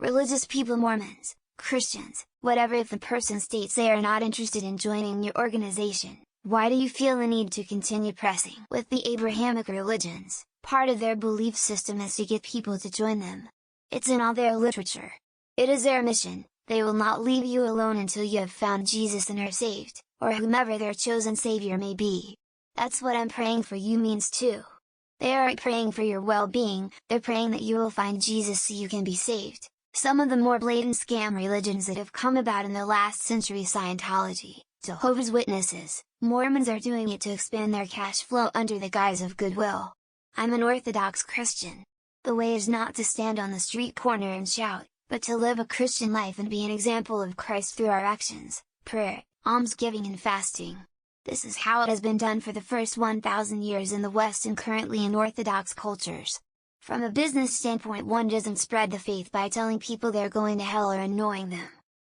religious people, Mormons, Christians, whatever. If the person states they are not interested in joining your organization, why do you feel the need to continue pressing? With the Abrahamic religions, part of their belief system is to get people to join them. It's in all their literature. It is their mission. They will not leave you alone until you have found Jesus and are saved, or whomever their chosen savior may be. That's what I'm praying for you means too. They aren't praying for your well-being, they're praying that you will find Jesus so you can be saved. Some of the more blatant scam religions that have come about in the last century: Scientology, Jehovah's Witnesses, Mormons, are doing it to expand their cash flow under the guise of goodwill. I'm an Orthodox Christian. The way is not to stand on the street corner and shout, but to live a Christian life and be an example of Christ through our actions, prayer, almsgiving and fasting. This is how it has been done for the first 1,000 years in the West and currently in Orthodox cultures. From a business standpoint, one doesn't spread the faith by telling people they're going to hell or annoying them.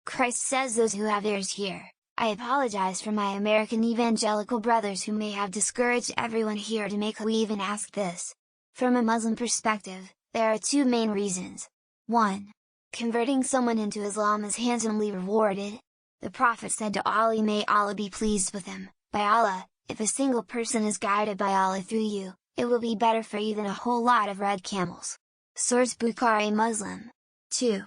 Christ says, "Those who have ears hear." I apologize for my American evangelical brothers who may have discouraged everyone here to make we even ask this. From a Muslim perspective, there are two main reasons. 1. Converting someone into Islam is handsomely rewarded. The Prophet said to Ali, may Allah be pleased with him, "By Allah, if a single person is guided by Allah through you, it will be better for you than a whole lot of red camels." Source: Bukhari. Muslim. 2.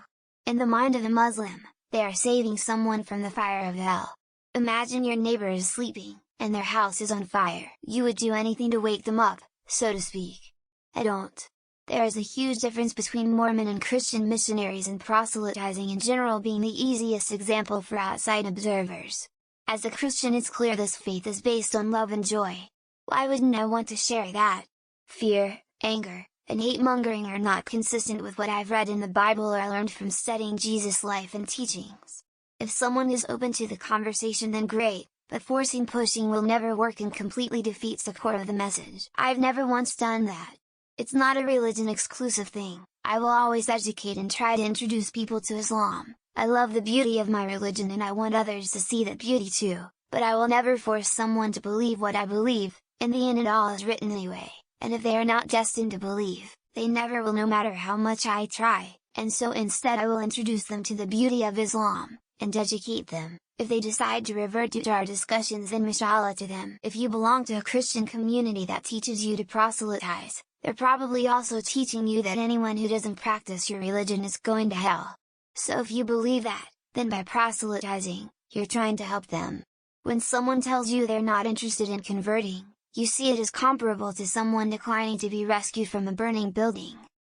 In the mind of a Muslim, they are saving someone from the fire of hell. Imagine your neighbor is sleeping, and their house is on fire. You would do anything to wake them up, so to speak. I don't. There is a huge difference between Mormon and Christian missionaries and proselytizing in general being the easiest example for outside observers. As a Christian, it's clear this faith is based on love and joy. Why wouldn't I want to share that? Fear, anger, and hate-mongering are not consistent with what I've read in the Bible or learned from studying Jesus' life and teachings. If someone is open to the conversation, then great, but pushing will never work and completely defeats the core of the message. I've never once done that. It's not a religion-exclusive thing. I will always educate and try to introduce people to Islam. I love the beauty of my religion and I want others to see that beauty too, but I will never force someone to believe what I believe. In the end, it all is written anyway, and if they are not destined to believe, they never will, no matter how much I try, and so instead I will introduce them to the beauty of Islam, and educate them. If they decide to revert to our discussions, then mashallah to them. If you belong to a Christian community that teaches you to proselytize, they're probably also teaching you that anyone who doesn't practice your religion is going to hell. So if you believe that, then by proselytizing, you're trying to help them. When someone tells you they're not interested in converting, you see it as comparable to someone declining to be rescued from a burning building.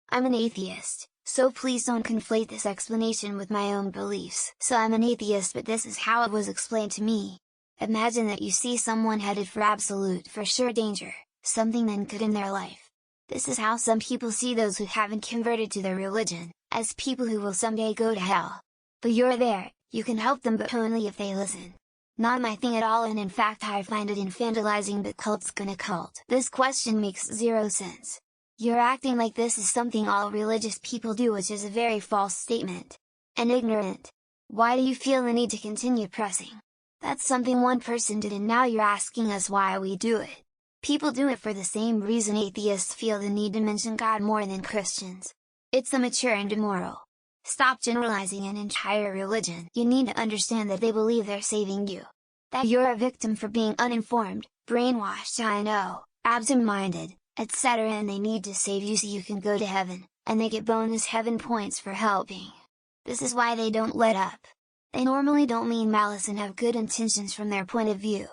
I'm an atheist, so please don't conflate this explanation with my own beliefs. So I'm an atheist, but this is how it was explained to me. Imagine that you see someone headed for absolute for sure danger, something that could end their life. This is how some people see those who haven't converted to their religion, as people who will someday go to hell. But you're there, you can help them, but only if they listen. Not my thing at all, and in fact I find it infantilizing, but cult's gonna cult. This question makes zero sense. You're acting like this is something all religious people do, which is a very false statement. And ignorant. Why do you feel the need to continue pressing? That's something one person did, and now you're asking us why we do it. People do it for the same reason atheists feel the need to mention God more than Christians. It's immature and immoral. Stop generalizing an entire religion. You need to understand that they believe they're saving you. That you're a victim for being uninformed, brainwashed, I know, absent-minded, etc., and they need to save you so you can go to heaven, and they get bonus heaven points for helping. This is why they don't let up. They normally don't mean malice and have good intentions from their point of view.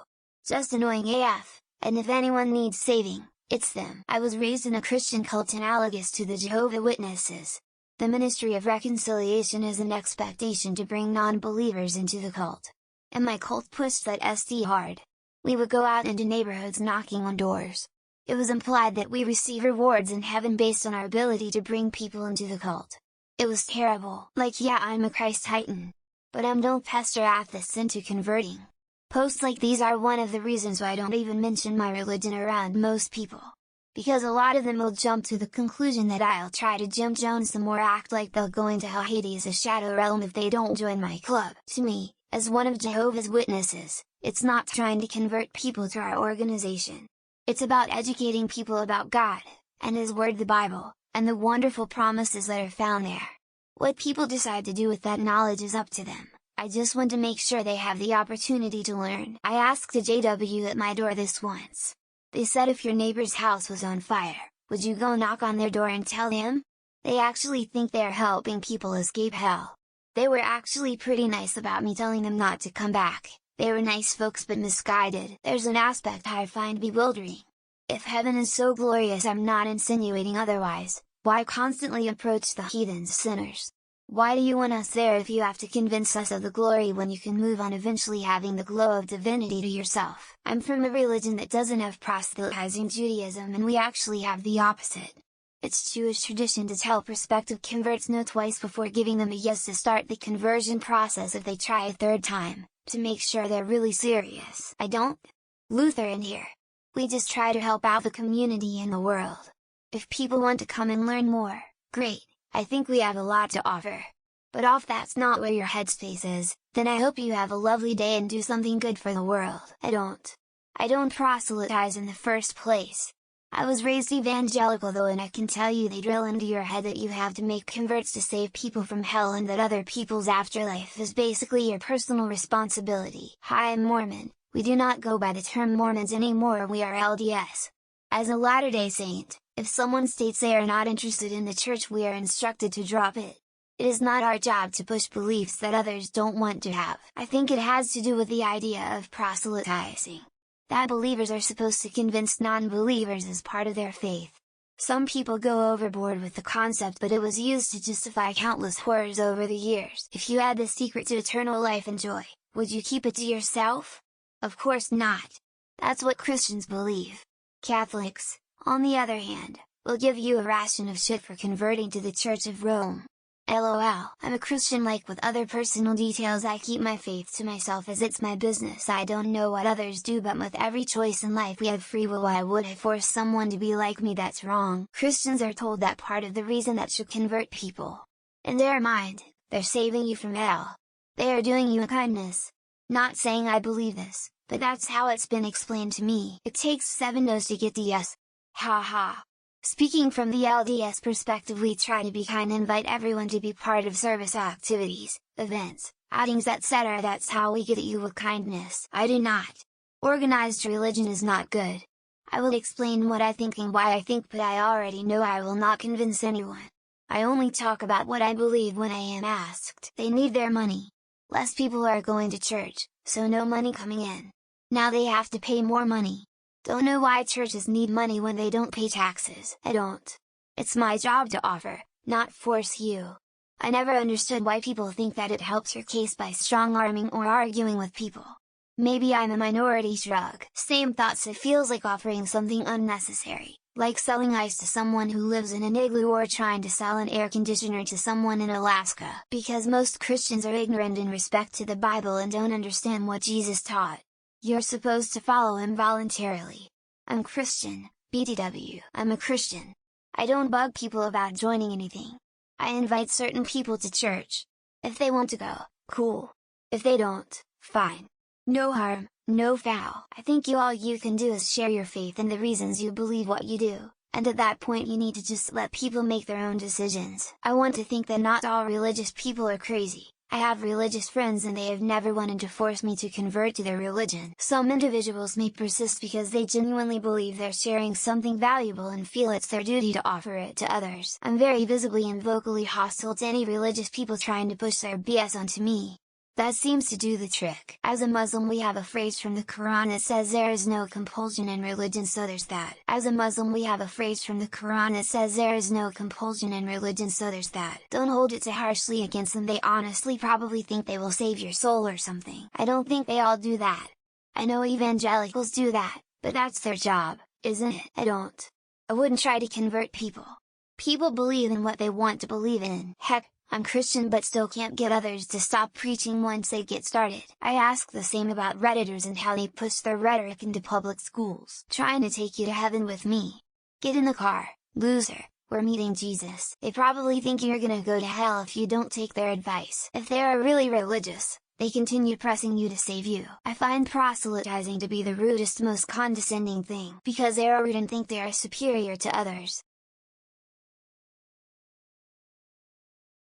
Just annoying AF, and if anyone needs saving, it's them. I was raised in a Christian cult analogous to the Jehovah's Witnesses. The ministry of reconciliation is an expectation to bring non-believers into the cult. And my cult pushed that SD hard. We would go out into neighborhoods knocking on doors. It was implied that we receive rewards in heaven based on our ability to bring people into the cult. It was terrible. Like, yeah, I'm a Christ Titan. But don't pester atheists into converting. Posts like these are one of the reasons why I don't even mention my religion around most people. Because a lot of them will jump to the conclusion that I'll try to Jim Jones them or act like they'll go into hell, Hades, a shadow realm, if they don't join my club. To me, as one of Jehovah's Witnesses, it's not trying to convert people to our organization. It's about educating people about God, and His Word, the Bible, and the wonderful promises that are found there. What people decide to do with that knowledge is up to them. I just want to make sure they have the opportunity to learn. I asked a JW at my door this once. They said if your neighbor's house was on fire, would you go knock on their door and tell them? They actually think they are helping people escape hell. They were actually pretty nice about me telling them not to come back. They were nice folks but misguided. There's an aspect I find bewildering. If heaven is so glorious, I'm not insinuating otherwise, why constantly approach the heathens, sinners? Why do you want us there if you have to convince us of the glory when you can move on eventually having the glow of divinity to yourself? I'm from a religion that doesn't have proselytizing Judaism, and we actually have the opposite. It's Jewish tradition to tell prospective converts no twice before giving them a yes to start the conversion process if they try a third time, to make sure they're really serious. I don't Lutheran here. We just try to help out the community and the world. If people want to come and learn more, great. I think we have a lot to offer. But if that's not where your headspace is, then I hope you have a lovely day and do something good for the world. I don't proselytize in the first place. I was raised evangelical though, and I can tell you they drill into your head that you have to make converts to save people from hell and that other people's afterlife is basically your personal responsibility. Hi, I'm Mormon. We do not go by the term Mormons anymore, we are LDS. As a Latter-day Saint, if someone states they are not interested in the church, we are instructed to drop it. It is not our job to push beliefs that others don't want to have. I think it has to do with the idea of proselytizing. That believers are supposed to convince non-believers as part of their faith. Some people go overboard with the concept, but it was used to justify countless horrors over the years. If you had the secret to eternal life and joy, would you keep it to yourself? Of course not. That's what Christians believe. Catholics, on the other hand, will give you a ration of shit for converting to the Church of Rome. LOL. I'm a Christian, like with other personal details I keep my faith to myself as it's my business. I don't know what others do, but with every choice in life we have free will. Why would I force someone to be like me? That's wrong. Christians are told that part of the reason that should convert people. In their mind, they're saving you from hell. They are doing you a kindness. Not saying I believe this, but that's how it's been explained to me. It takes 7 no's to get the yes. Haha. Speaking from the LDS perspective, we try to be kind and invite everyone to be part of service activities, events, outings, etc. That's how we get at you with kindness. I do not. Organized religion is not good. I will explain what I think and why I think, but I already know I will not convince anyone. I only talk about what I believe when I am asked. They need their money. Less people are going to church, so no money coming in. Now they have to pay more money. Don't know why churches need money when they don't pay taxes. I don't. It's my job to offer, not force you. I never understood why people think that it helps your case by strong-arming or arguing with people. Maybe I'm a minority. Shrug. Same thoughts. It feels like offering something unnecessary, like selling ice to someone who lives in an igloo or trying to sell an air conditioner to someone in Alaska. Because most Christians are ignorant in respect to the Bible and don't understand what Jesus taught. You're supposed to follow him voluntarily. I'm Christian, BTW. I'm a Christian. I don't bug people about joining anything. I invite certain people to church. If they want to go, cool. If they don't, fine. No harm, no foul. I think all you can do is share your faith and the reasons you believe what you do, and at that point you need to just let people make their own decisions. I want to think that not all religious people are crazy. I have religious friends and they have never wanted to force me to convert to their religion. Some individuals may persist because they genuinely believe they're sharing something valuable and feel it's their duty to offer it to others. I'm very visibly and vocally hostile to any religious people trying to push their BS onto me. That seems to do the trick. As a Muslim, we have a phrase from the Quran that says there is no compulsion in religion, so there's that. As a Muslim, we have a phrase from the Quran that says there is no compulsion in religion, so there's that. Don't hold it too harshly against them. They honestly probably think they will save your soul or something. I don't think they all do that. I know evangelicals do that, but that's their job, isn't it? I don't. I wouldn't try to convert people. People believe in what they want to believe in. Heck, I'm Christian but still can't get others to stop preaching once they get started. I ask the same about Redditors and how they push their rhetoric into public schools. Trying to take you to heaven with me. Get in the car, loser, we're meeting Jesus. They probably think you're gonna go to hell if you don't take their advice. If they are really religious, they continue pressing you to save you. I find proselytizing to be the rudest, most condescending thing, because they are rude and think they are superior to others.